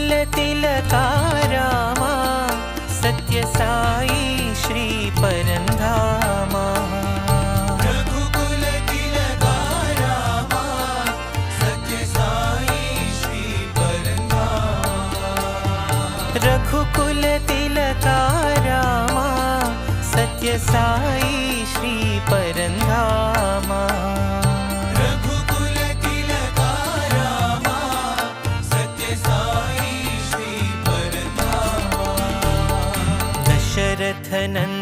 Tilka Rama Satya Sai Shri परंधामा। Raghukul Tilka Rama Satya Sai Shri परंधामा। Raghukul Tilka Rama Satya Sai Shri परंधामा। Raghukul Tilka Rama Satya Sai Shri परंधामा। Dasharath Nandan